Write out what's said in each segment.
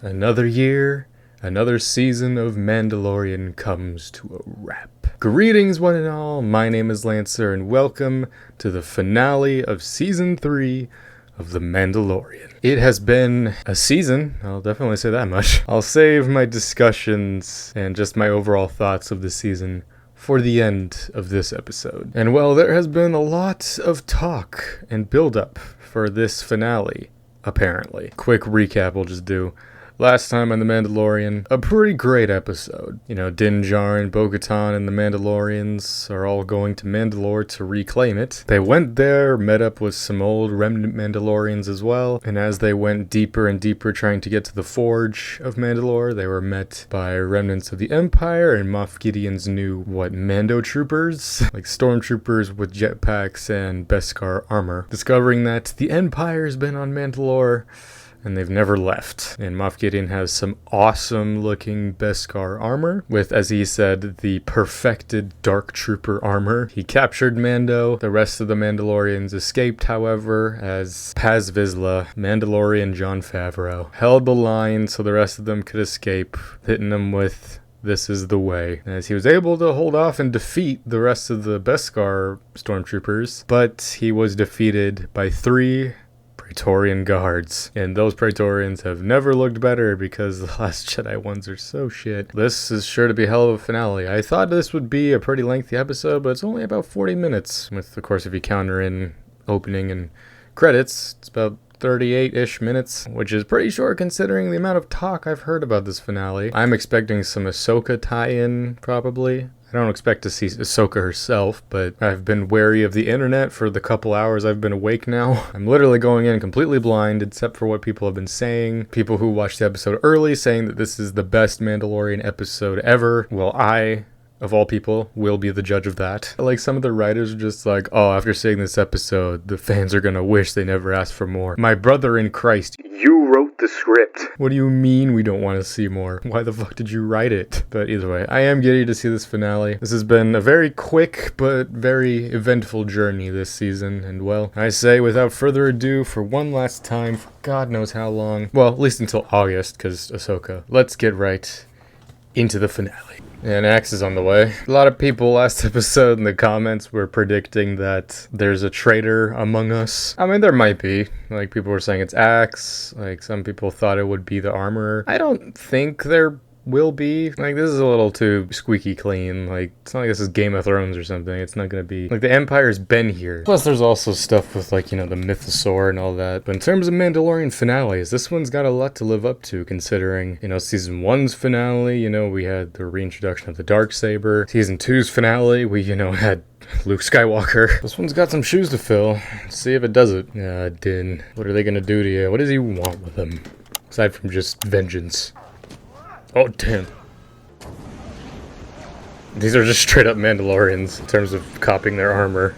Another year, another season of Mandalorian comes to a wrap. Greetings one and all, my name is Lancer and welcome to the finale of Season 3 of The Mandalorian. It has been a season, I'll definitely say that much. I'll save my discussions and just my overall thoughts of the season for the end of this episode. And well, there has been a lot of talk and build-up for this finale, apparently. Quick recap we'll just do. Last time on The Mandalorian, a pretty great episode. You know, Din Djarin, Bo-Katan, and the Mandalorians are all going to Mandalore to reclaim it. They went there, met up with some old remnant Mandalorians as well, and as they went deeper and deeper trying to get to the Forge of Mandalore, they were met by remnants of the Empire and Moff Gideon's new, Mando troopers? Like stormtroopers with jetpacks and Beskar armor. Discovering that the Empire's been on Mandalore, and they've never left. And Moff Gideon has some awesome looking Beskar armor with, as he said, the perfected Dark Trooper armor. He captured Mando. The rest of the Mandalorians escaped, however, as Paz Vizsla, Mandalorian Jon Favreau, held the line so the rest of them could escape, hitting them with "This is the way," as he was able to hold off and defeat the rest of the Beskar stormtroopers, but he was defeated by 3 Praetorian guards, and those Praetorians have never looked better because the Last Jedi ones are so shit. This is sure to be a hell of a finale. I thought this would be a pretty lengthy episode, but it's only about 40 minutes, with, of course, if you counter in opening and credits, it's about 38-ish minutes, which is pretty short considering the amount of talk I've heard about this finale. I'm expecting some Ahsoka tie-in, probably. I don't expect to see Ahsoka herself, but I've been wary of the internet for the couple hours I've been awake now. I'm literally going in completely blind, except for what people have been saying. People who watched the episode early saying that this is the best Mandalorian episode ever. Well, I, of all people, will be the judge of that. Like, some of the writers are just like, oh, after seeing this episode, the fans are gonna wish they never asked for more. My brother in Christ, you wrote the script. What do you mean we don't want to see more? Why the fuck did you write it? But either way, I am giddy to see this finale. This has been a very quick but very eventful journey this season, and well, I say without further ado, for one last time, for God knows how long, well, at least until August, because Ahsoka, let's get right into the finale. And Axe is on the way. A lot of people last episode in the comments were predicting that there's a traitor among us. I mean, there might be. Like, people were saying it's Axe. Like, some people thought it would be the armorer. I don't think there will be. Like, this is a little too squeaky clean. Like, it's not like this is Game of Thrones or something. It's not gonna be like the Empire's been here. Plus there's also stuff with, like, you know, the mythosaur and all that. But in terms of Mandalorian finales, this one's got a lot to live up to, considering, you know, season 1's finale, you know, we had the reintroduction of the Darksaber. Season 2's finale, we, you know, had Luke Skywalker. This one's got some shoes to fill. Let's see if it does it. Din, what are they gonna do to you? What does he want with them, aside from just vengeance? Oh, damn. These are just straight up Mandalorians in terms of copying their armor.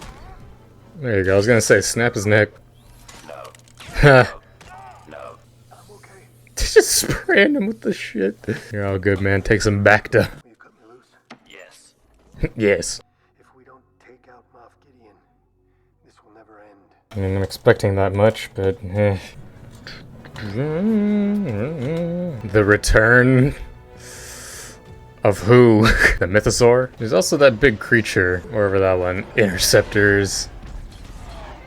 There you go. I was gonna say, snap his neck. Ha. No. I'm okay. Just spraying him with the shit. You're all good, man. Take some Bacta. You cut me loose? Yes. Yes. If we don't take out Moff Gideon, this will never end. I'm not expecting that much, but the return of who? The mythosaur? There's also that big creature, wherever that one, interceptors.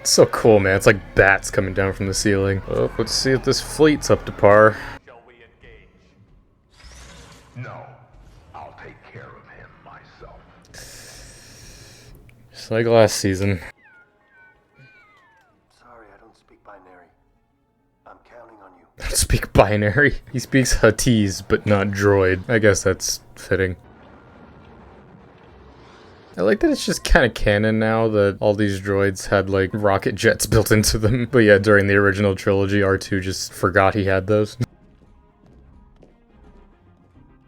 It's so cool, man. It's like bats coming down from the ceiling. Oh, let's see if this fleet's up to par. Shall we engage? No, I'll take care of him myself. Just like last season. Sorry, I don't speak binary. I'm counting on you. Don't speak binary. He speaks Huttese, but not droid. I guess that's fitting. I like that it's just kind of canon now that all these droids had, like, rocket jets built into them. But yeah, during the original trilogy, R2 just forgot he had those.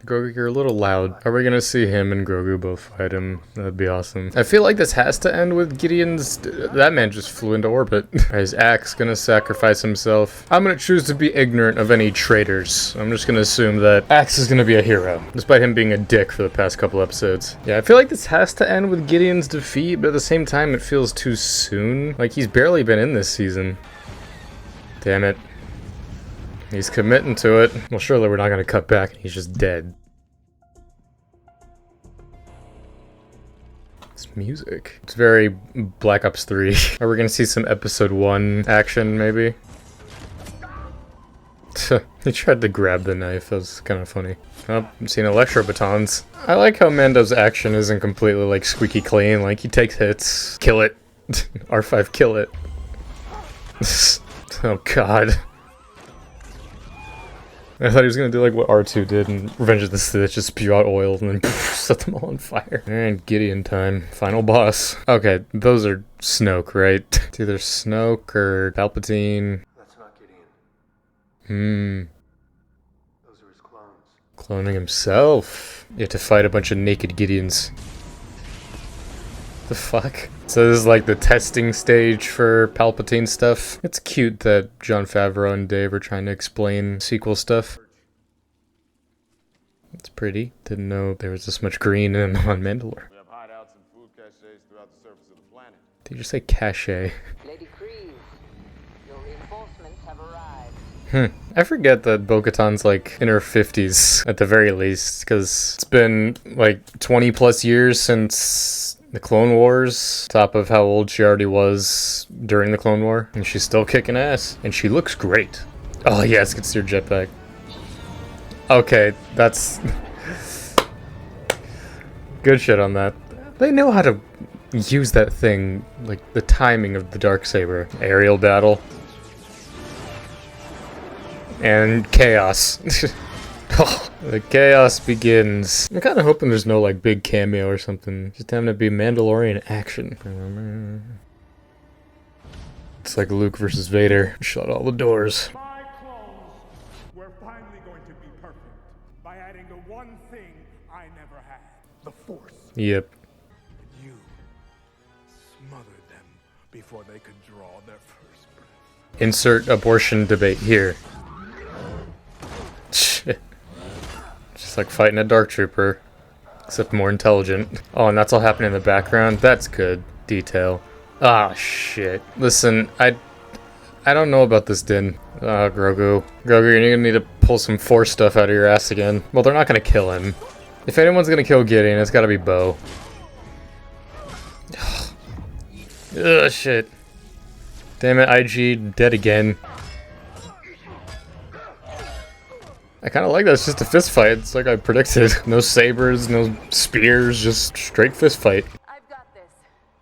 Grogu, you're a little loud. Are we gonna see him and Grogu both fight him? That'd be awesome. I feel like this has to end with Gideon's... That man just flew into orbit. Is Axe gonna sacrifice himself? I'm gonna choose to be ignorant of any traitors. I'm just gonna assume that Axe is gonna be a hero, despite him being a dick for the past couple episodes. Yeah, I feel like this has to end with Gideon's defeat, but at the same time, it feels too soon. Like, he's barely been in this season. Damn it. He's committing to it. Well, surely we're not gonna cut back and he's just dead. It's music. It's very Black Ops 3. Are we gonna see some episode 1 action, maybe? He tried to grab the knife. That was kind of funny. Oh, I'm seeing electro batons. I like how Mando's action isn't completely like squeaky clean. Like he takes hits, kill it. R5, kill it. Oh god. I thought he was gonna do like what R2 did in Revenge of the Sith, just spew out oil and then set them all on fire. And Gideon time. Final boss. Okay, those are Snoke, right? It's either Snoke or Palpatine. That's not Gideon. Those are his clones. Cloning himself. You have to fight a bunch of naked Gideons. The fuck? So this is like the testing stage for Palpatine stuff. It's cute that Jon Favreau and Dave are trying to explain sequel stuff. It's pretty. Didn't know there was this much green on Mandalore. We have hideouts and food caches throughout the surface of the planet. Did you say cache? Lady Kryze, your reinforcements have arrived. I forget that Bo-Katan's like in her 50s at the very least, because it's been like 20 plus years since the Clone Wars, top of how old she already was during the Clone War, and she's still kicking ass, and she looks great. Oh yes, gets your jetpack. Okay, that's good shit on that. They know how to use that thing, like the timing of the Darksaber. Aerial battle. And chaos. Oh, the chaos begins. I'm kind of hoping there's no like big cameo or something. Just having to be Mandalorian action. It's like Luke versus Vader. Shut all the doors. My clones, we're finally going to be perfect by adding the one thing I never had. The Force. Yep. You smothered them before they could draw their first breath. Insert abortion debate here. Shit. Just like fighting a Dark Trooper, except more intelligent. Oh, and that's all happening in the background? That's good detail. Ah, shit. Listen, I don't know about this, Din. Grogu. Grogu, you're gonna need to pull some Force stuff out of your ass again. Well, they're not gonna kill him. If anyone's gonna kill Gideon, it's gotta be Bo. Ugh, shit. Damn it, IG, dead again. I kind of like that. It's just a fist fight. It's like I predicted. No sabers, no spears, just straight fist fight. I've got this.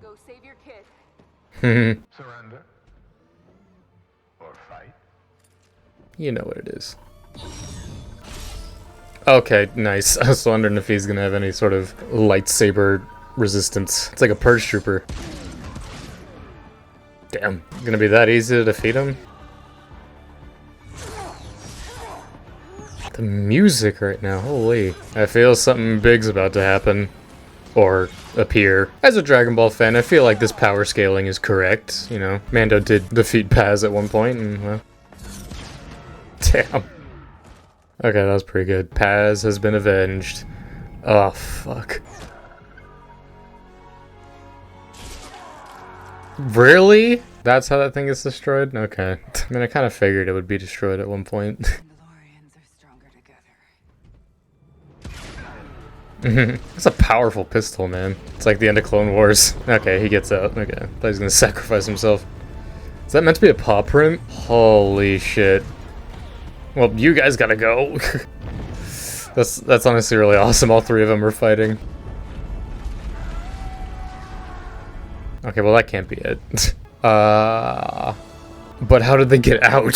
Go save your kid. Surrender. Or fight. You know what it is. Okay, nice. I was wondering if he's gonna have any sort of lightsaber resistance. It's like a purge trooper. Damn, gonna be that easy to defeat him? The music right now, holy. I feel something big's about to happen. Or appear. As a Dragon Ball fan, I feel like this power scaling is correct. You know, Mando did defeat Paz at one point, and well... Damn. Okay, that was pretty good. Paz has been avenged. Oh, fuck. Really? That's how that thing is destroyed? Okay. I mean, I kind of figured it would be destroyed at one point. Mandalorians are stronger together. That's a powerful pistol, man. It's like the end of Clone Wars. Okay, he gets out. Okay. I thought he was gonna sacrifice himself. Is that meant to be a paw print? Holy shit. Well, you guys gotta go. That's honestly really awesome. All three of them are fighting. Okay, well that can't be it. But how did they get out?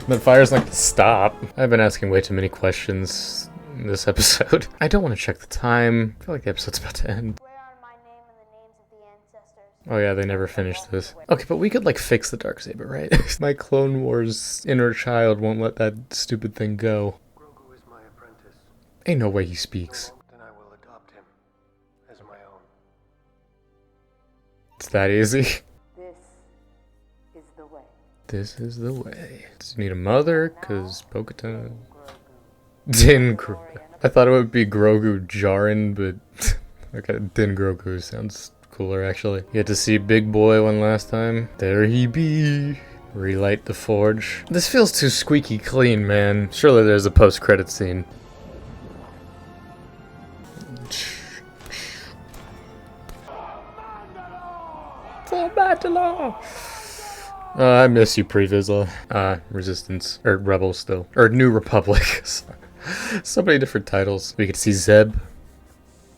The fire's not gonna stop. I've been asking way too many questions in this episode. I don't want to check the time. I feel like the episode's about to end. Where are my name and the names of the ancestors? Oh yeah, they never finished this. Okay, but we could like fix the Darksaber, right? My Clone Wars inner child won't let that stupid thing go. Grogu is my apprentice. Ain't no way he speaks. Then I will adopt him as my own. It's that easy. This is the way. This is the way. Does he need a mother? Cause Bo-Katan... Din Grogu. I thought it would be Grogu Jaren, but... okay, Din Grogu sounds cooler, actually. You had to see Big Boy one last time. There he be. Relight the forge. This feels too squeaky clean, man. Surely there's a post-credit scene. For Mandalore! I miss you, Pre-Vizsla. Resistance. Or Rebels still. Or New Republic. So many different titles. We could see Zeb.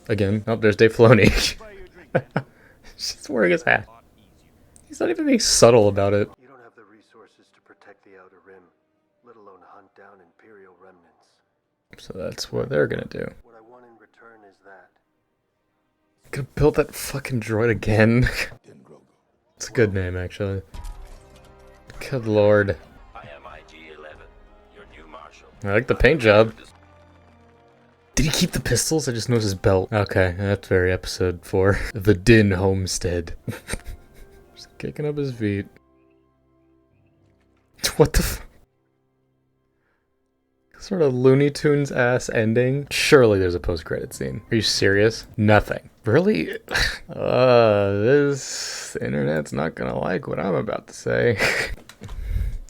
Again. Oh, there's Dave Filoni. He's just wearing his hat. He's not even being subtle about it. You don't have the resources to protect the Outer Rim, let alone hunt down Imperial remnants. So that's what they're gonna do. What I want in return is that. Gonna build that fucking droid again. It's a good name, actually. Good lord. I am IG-11, your new marshal. I like the paint job. Did he keep the pistols? I just noticed his belt. Okay, that's very episode 4. The Din Homestead. Just kicking up his feet. What the f- sort of Looney Tunes ass ending? Surely there's a post-credit scene. Are you serious? Nothing. Really? This internet's not gonna like what I'm about to say.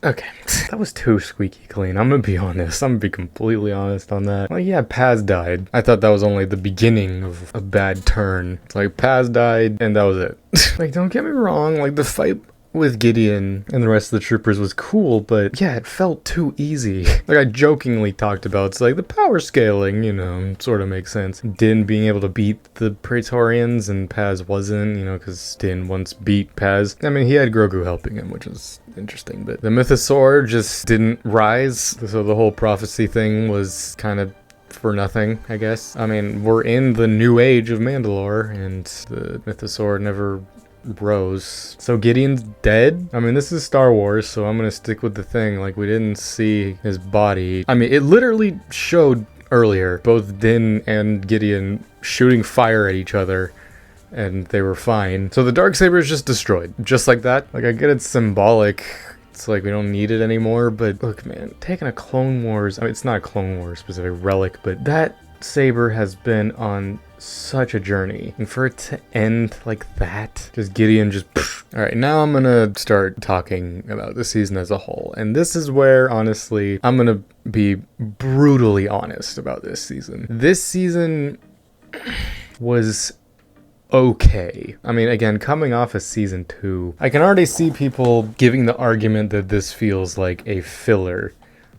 Okay, that was too squeaky clean. I'm gonna be honest. I'm gonna be completely honest on that. Like, yeah, Paz died. I thought that was only the beginning of a bad turn. It's like, Paz died, and that was it. Like, don't get me wrong. Like, the fight with Gideon and the rest of the troopers was cool, but yeah, it felt too easy. Like I jokingly talked about, it's like the power scaling, you know, sort of makes sense. Din being able to beat the Praetorians and Paz wasn't, you know, because Din once beat Paz. I mean, he had Grogu helping him, which is interesting, but the Mythosaur just didn't rise, so the whole prophecy thing was kind of for nothing, I guess. I mean, we're in the new age of Mandalore, and the Mythosaur never rose. So Gideon's dead? I mean, this is Star Wars, so I'm gonna stick with the thing. Like, we didn't see his body. I mean, it literally showed earlier both Din and Gideon shooting fire at each other, and they were fine. So the Darksaber is just destroyed. Just like that. Like, I get it's symbolic. It's like we don't need it anymore, but look, man, taking a Clone Wars, I mean, it's not a Clone Wars specific relic, but that saber has been on such a journey, and for it to end like that, just Gideon just all right, now I'm gonna start talking about the season as a whole, and this is where honestly I'm gonna be brutally honest about this season was okay. I mean, again, coming off of season 2, I can already see people giving the argument that this feels like a filler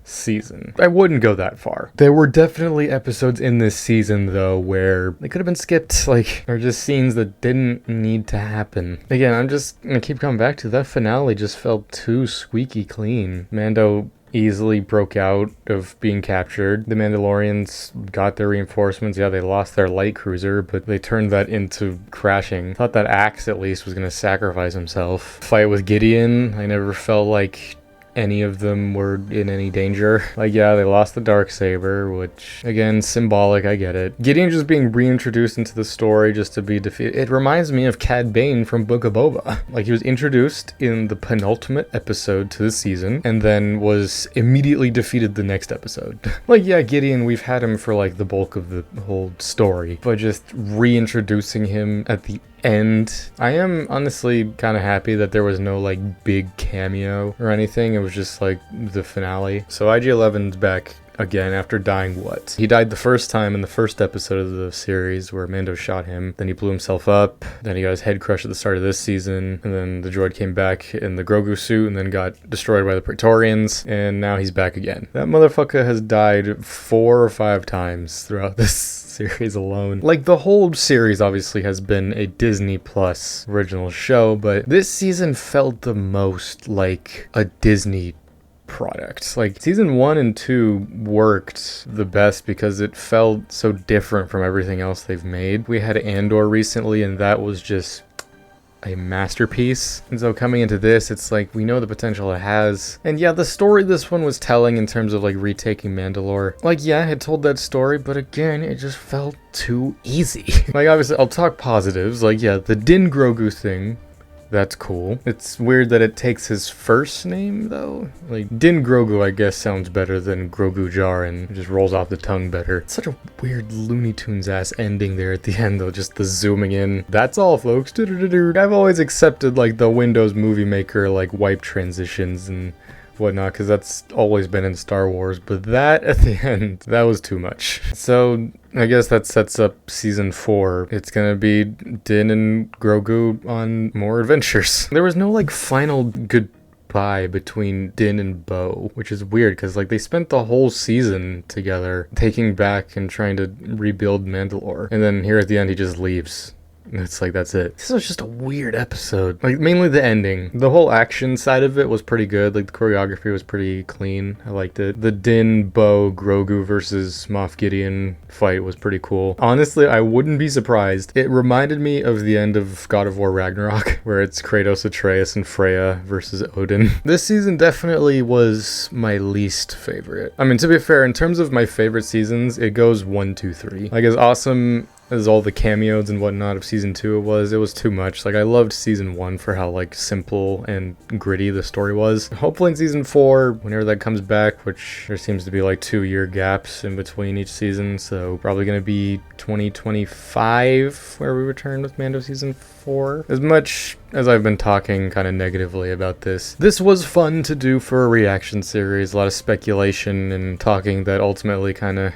season. I wouldn't go that far. There were definitely episodes in this season though where they could have been skipped, like, or just scenes that didn't need to happen. Again, I'm just gonna keep coming back to that finale. Just felt too squeaky clean. Mando easily broke out of being captured. The Mandalorians got their reinforcements. Yeah, they lost their light cruiser, but they turned that into crashing. Thought that Axe at least was gonna sacrifice himself. Fight with Gideon, I never felt like any of them were in any danger. Like, yeah, they lost the Darksaber, which, again, symbolic, I get it. Gideon just being reintroduced into the story just to be defeated. It reminds me of Cad Bane from Book of Boba. Like, he was introduced in the penultimate episode to the season, and then was immediately defeated the next episode. Like, yeah, Gideon, we've had him for, like, the bulk of the whole story, but just reintroducing him at the end. I am honestly kind of happy that there was no like big cameo or anything. It was just like the finale. So IG-11's back again after dying what? He died the first time in the first episode of the series where Mando shot him. Then he blew himself up. Then he got his head crushed at the start of this season. And then the droid came back in the Grogu suit and then got destroyed by the Praetorians. And now he's back again. That motherfucker has died 4 or 5 times throughout this series alone. Like, the whole series obviously has been a Disney Plus original show, but this season felt the most like a Disney product. Like, season 1 and 2 worked the best because it felt so different from everything else they've made. We had Andor recently, and that was just a masterpiece. And so coming into this, it's like we know the potential it has. And yeah, the story this one was telling in terms of like retaking Mandalore, like, yeah, it told that story, but again, it just felt too easy. Like, obviously, I'll talk positives. Like, yeah, the Din Grogu thing That's cool. It's weird that it takes his first name, though. Like, Din Grogu, I guess, sounds better than Grogu Jaren. It just rolls off the tongue better. It's such a weird Looney Tunes-ass ending there at the end, though. Just the zooming in. That's all, folks. I've always accepted, like, the Windows Movie Maker, like, wipe transitions and whatnot, because that's always been in Star Wars, but that at the end, that was too much. So I guess that sets up season 4. It's gonna be Din and Grogu on more adventures. There was no like final goodbye between Din and Bo, which is weird because like they spent the whole season together taking back and trying to rebuild Mandalore, and then here at the end he just leaves. It's like, that's it. This was just a weird episode. Like, mainly the ending. The whole action side of it was pretty good. Like, the choreography was pretty clean. I liked it. The Din, Bo, Grogu versus Moff Gideon fight was pretty cool. Honestly, I wouldn't be surprised. It reminded me of the end of God of War Ragnarok, where it's Kratos, Atreus, and Freya versus Odin. This season definitely was my least favorite. I mean, to be fair, in terms of my favorite seasons, it goes 1, 2, 3. Like, as awesome as all the cameos and whatnot of season 2 it was too much. Like, I loved season 1 for how like simple and gritty the story was. Hopefully in season 4, whenever that comes back, which there seems to be like 2-year gaps in between each season, so probably gonna be 2025 where we return with Mando season 4. As much as I've been talking kind of negatively about this was fun to do for a reaction series. A lot of speculation and talking that ultimately kind of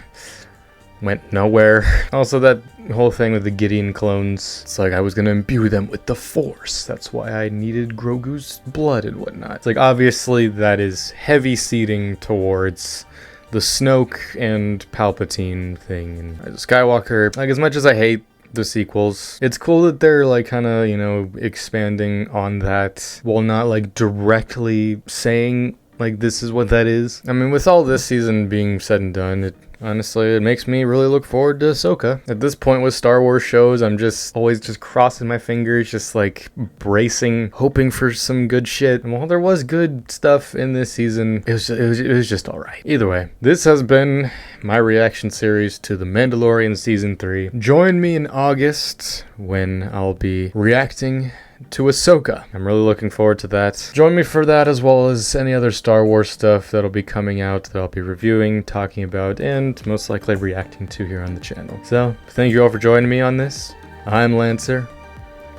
went nowhere. Also, that whole thing with the Gideon clones, it's like I was gonna imbue them with the Force. That's why I needed Grogu's blood and whatnot. It's like, obviously that is heavy seeding towards the Snoke and Palpatine thing. And Skywalker, like, as much as I hate the sequels, it's cool that they're like kind of, you know, expanding on that while not like directly saying like this is what that is. I mean, with all this season being said and done, honestly, it makes me really look forward to Ahsoka. At this point with Star Wars shows, I'm just always just crossing my fingers, just like bracing, hoping for some good shit. And while there was good stuff in this season, it was just alright. Either way, this has been my reaction series to The Mandalorian Season 3. Join me in August when I'll be reacting to Ahsoka. I'm really looking forward to that. Join me for that, as well as any other Star Wars stuff that'll be coming out that I'll be reviewing, talking about, and most likely reacting to here on the channel. So, thank you all for joining me on this. I'm Lancer.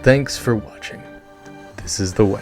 Thanks for watching. This is the way.